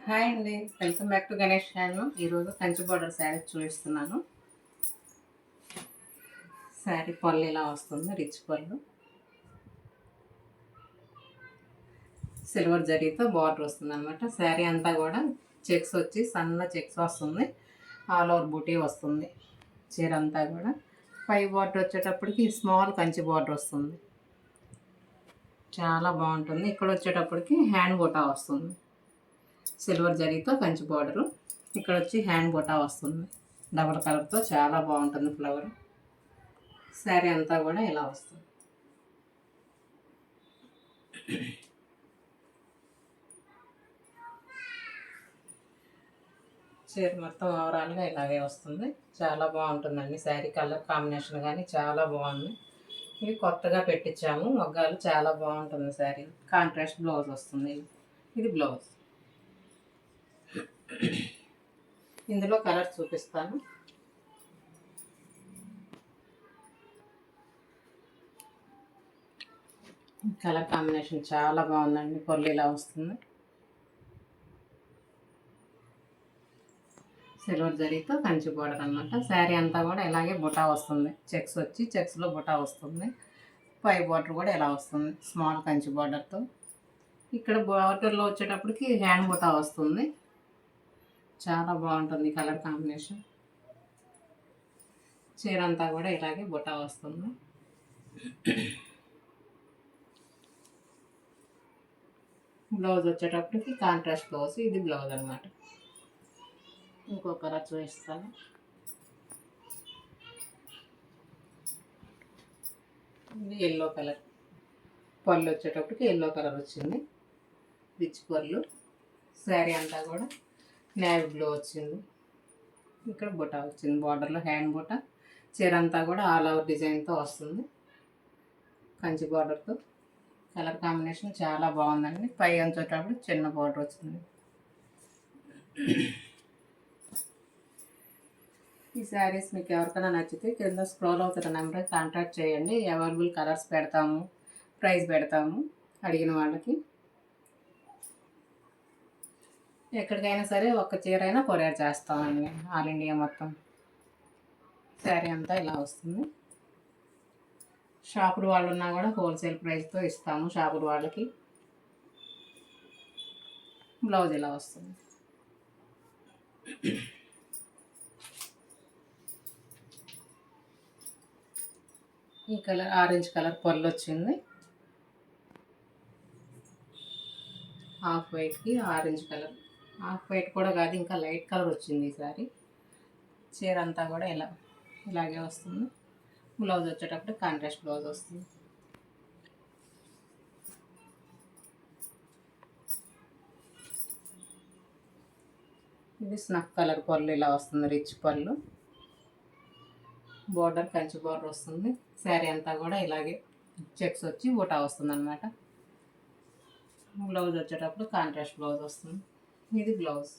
Hi అండి, welcome back to Ganesh channel. ఈరోజు Kanchi border sari చూపిస్తున్నాను. శారీ పళ్ళు ఇలా వస్తుంది, రిచ్ పళ్ళు, సిల్వర్ జరీతో బార్డర్ వస్తుంది అనమాట. శారీ అంతా కూడా చెక్స్ వచ్చి సన్న చెక్స్ వస్తుంది, ఆల్ ఓవర్ బూటీ వస్తుంది. చీర అంతా కూడా పై బార్డర్ వచ్చేటప్పటికి స్మాల్ కంచి బార్డర్ వస్తుంది, చాలా బాగుంటుంది. ఇక్కడ వచ్చేటప్పటికి హ్యాండ్ బూటా వస్తుంది, సిల్వర్ జరీతో కంచి బార్డరు. ఇక్కడ వచ్చి హ్యాండ్ బూటా వస్తుంది, డబల్ కలర్తో చాలా బాగుంటుంది ఫ్లవర్. శారీ అంతా కూడా ఇలా వస్తుంది. చీర మొత్తం ఓవరాల్గా ఇలాగే వస్తుంది, చాలా బాగుంటుందండి. శారీ కలర్ కాంబినేషన్ కానీ చాలా బాగుంది. ఇవి కొత్తగా పెట్టించాము మొగ్గాలు, చాలా బాగుంటుంది. శారీ కాంట్రాస్ట్ బ్లౌజ్ వస్తుంది. ఇది బ్లౌజ్. ఇందులో కలర్ చూపిస్తాను. కలర్ కాంబినేషన్ చాలా బాగుందండి. పళ్ళు ఇలా వస్తుంది, సిల్వర్ జరీతో కంచి బోర్డర్ అనమాట. శారీ అంతా కూడా ఇలాగే బుటా వస్తుంది, చెక్స్ వచ్చి చెక్స్లో బుటా వస్తుంది. పై బార్డర్ కూడా ఇలా వస్తుంది, స్మాల్ కంచి బార్డర్తో. ఇక్కడ బార్డర్లో వచ్చేటప్పటికి హ్యాండ్ బుటా వస్తుంది, చాలా బాగుంటుంది కలర్ కాంబినేషన్. చీర అంతా కూడా ఇలాగే బుటా వస్తుంది. బ్లౌజ్ వచ్చేటప్పటికి కాంట్రాస్ట్ బ్లౌజ్, ఇది బ్లౌజ్ అనమాట. ఇంకో కలర్ చూపిస్తాను. ఇది ఎల్లో కలర్, పళ్ళు వచ్చేటప్పటికి ఎల్లో కలర్ వచ్చింది, రిచ్ పళ్ళు. శారీ అంతా కూడా నేవీ బ్లూ వచ్చింది, ఇక్కడ బుటా వచ్చింది బార్డర్లో, హ్యాండ్ బుటా. చీర అంతా కూడా ఆల్ ఓవర్ డిజైన్తో వస్తుంది, కంచి బార్డర్తో. కలర్ కాంబినేషన్ చాలా బాగుందండి. పై అంచేటప్పుడు చిన్న బార్డర్ వచ్చింది. ఈ శారీస్ మీకు ఎవరికైనా నచ్చితే కింద స్క్రోల్ అవుతున్న నెంబర్కి కాంటాక్ట్ చేయండి. అవైలబుల్ కలర్స్ పెడతాము, ప్రైస్ పెడతాము అడిగిన వాళ్ళకి. ఎక్కడికైనా సరే ఒక్క చీర అయినా కొరియర్ చేస్తామండి, ఆల్ ఇండియా మొత్తం. శారీ అంతా ఇలా వస్తుంది. షాపుడు వాళ్ళు ఉన్నా కూడా హోల్సేల్ ప్రైస్తో ఇస్తాము షాపుడు వాళ్ళకి. బ్లౌజ్ ఇలా వస్తుంది. ఈ కలర్ ఆరెంజ్ కలర్ పళ్ళు వచ్చింది, హాఫ్ వైట్కి ఆరెంజ్ కలర్. హాఫ్ వైట్ కూడా కాదు, ఇంకా లైట్ కలర్ వచ్చింది ఈసారి. చీర అంతా కూడా ఇలాగే వస్తుంది. బ్లౌజ్ వచ్చేటప్పుడు కాంట్రాస్ట్ బ్లౌజ్ వస్తుంది. ఇది స్నఫ్ కలర్ పళ్ళు ఇలా వస్తుంది, రిచ్ పళ్ళు. బోర్డర్ కంచి బోర్డర్ వస్తుంది. శారీ అంతా కూడా ఇలాగే చెక్స్ వచ్చి బూటా వస్తుంది అనమాట. బ్లౌజ్ వచ్చేటప్పుడు కాంట్రాస్ట్ బ్లౌజ్ వస్తుంది, ఇది బ్లౌజ్.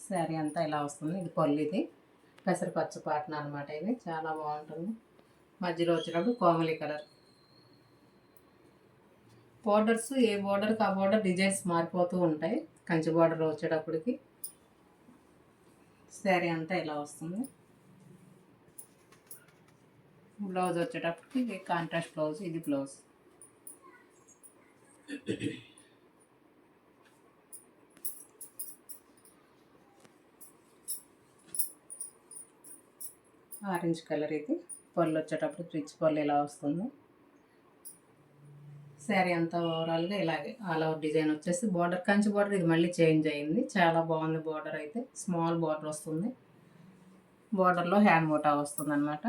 శారీ అంతా ఇలా వస్తుంది, ఇది పళ్ళు. ఇది పెసరపచ్చ పాటన అనమాట, ఇది చాలా బాగుంటుంది. మధ్యలో వచ్చేటప్పుడు కోమలి కలర్. బోర్డర్స్ ఏ బోర్డర్కి ఆ బోర్డర్ డిజైన్స్ మారిపోతూ ఉంటాయి కంచి బోర్డర్ వచ్చేటప్పటికి. శారీ అంతా ఇలా వస్తుంది. బ్లౌజ్ వచ్చేటప్పటికి కాంట్రాస్ట్ బ్లౌజ్, ఇది బ్లౌజ్. ఆరెంజ్ కలర్, ఇది పళ్ళు వచ్చేటప్పుడు రిచ్ పళ్ళు ఇలా వస్తుంది. శారీ అంతా ఓవరాల్గా ఇలాగే ఆల్ ఓవర్ డిజైన్ వచ్చేసి బార్డర్ కంచి బార్డర్, ఇది మళ్ళీ చేంజ్ అయింది, చాలా బాగుంది. బార్డర్ అయితే స్మాల్ బార్డర్ వస్తుంది, బార్డర్లో హ్యాండ్ బూటా వస్తుంది అనమాట,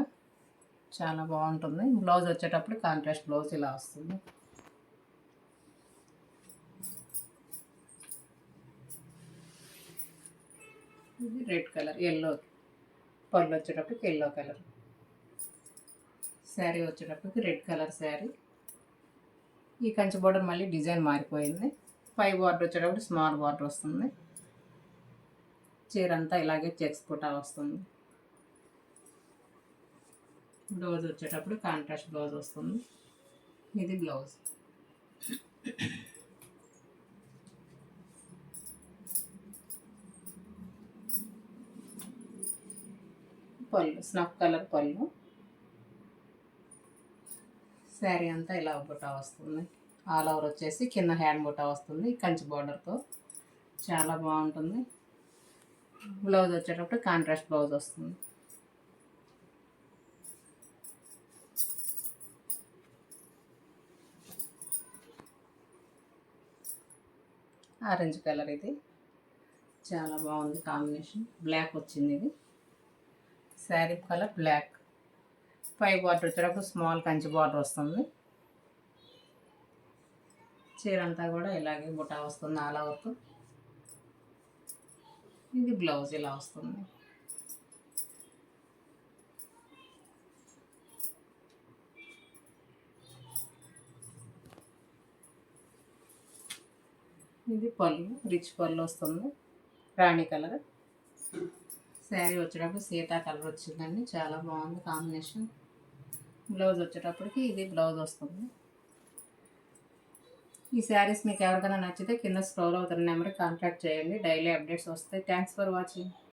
చాలా బాగుంటుంది. బ్లౌజ్ వచ్చేటప్పుడు కాంట్రాస్ట్ బ్లౌజ్ ఇలా వస్తుంది. ఇది రెడ్ కలర్, ఎల్లో. పళ్ళు వచ్చేటప్పటికి ఎల్లో కలర్. శారీ వచ్చేటప్పటికి రెడ్ కలర్ శారీ. ఈ కంచి బార్డర్ మళ్ళీ డిజైన్ మారిపోయింది. పై బార్డర్ వచ్చేటప్పుడు స్మాల్ బార్డర్ వస్తుంది. చీర అంతా ఇలాగే చెక్స్ బూటా వస్తుంది. బ్లౌజ్ వచ్చేటప్పుడు కాంట్రాస్ట్ బ్లౌజ్ వస్తుంది. ఇది బ్లౌజ్. పళ్ళు స్నఫ్ కలర్ పళ్ళు. శారీ అంతా ఇలా బుటా వస్తుంది. ఆల్ ఓవర్ వచ్చేసి కింద హ్యాండ్ బుటా వస్తుంది కంచి బార్డర్తో. చాలా బాగుంటుంది. బ్లౌజ్ వచ్చేటప్పుడు కాంట్రాస్ట్ బ్లౌజ్ వస్తుంది. ఆరెంజ్ కలర్ ఇది చాలా బాగుంది కాంబినేషన్. బ్లాక్ వచ్చింది ఇది. Sari colour black. పై బార్డర్ వచ్చేటప్పుడు స్మాల్ కంచి బార్డర్ వస్తుంది. చీర అంతా కూడా ఇలాగే బుటా వస్తుంది ఆల్ ఓవర్తో. ఇది బ్లౌజ్ ఇలా వస్తుంది. ఇది పళ్ళు రిచ్ పళ్ళు వస్తుంది రాణి కలర్. శారీ వచ్చేటప్పుడు సీతా కలర్ వచ్చిందండి. చాలా బాగుంది కాంబినేషన్. బ్లౌజ్ వచ్చేటప్పటికి ఇది బ్లౌజ్ వస్తుంది. ఈ శారీస్ మీకు ఎవరికైనా నచ్చితే కింద స్క్రోల్ అవుతున్న నెంబర్కి కాంటాక్ట్ చేయండి. డైలీ అప్డేట్స్ వస్తాయి. Thanks for watching.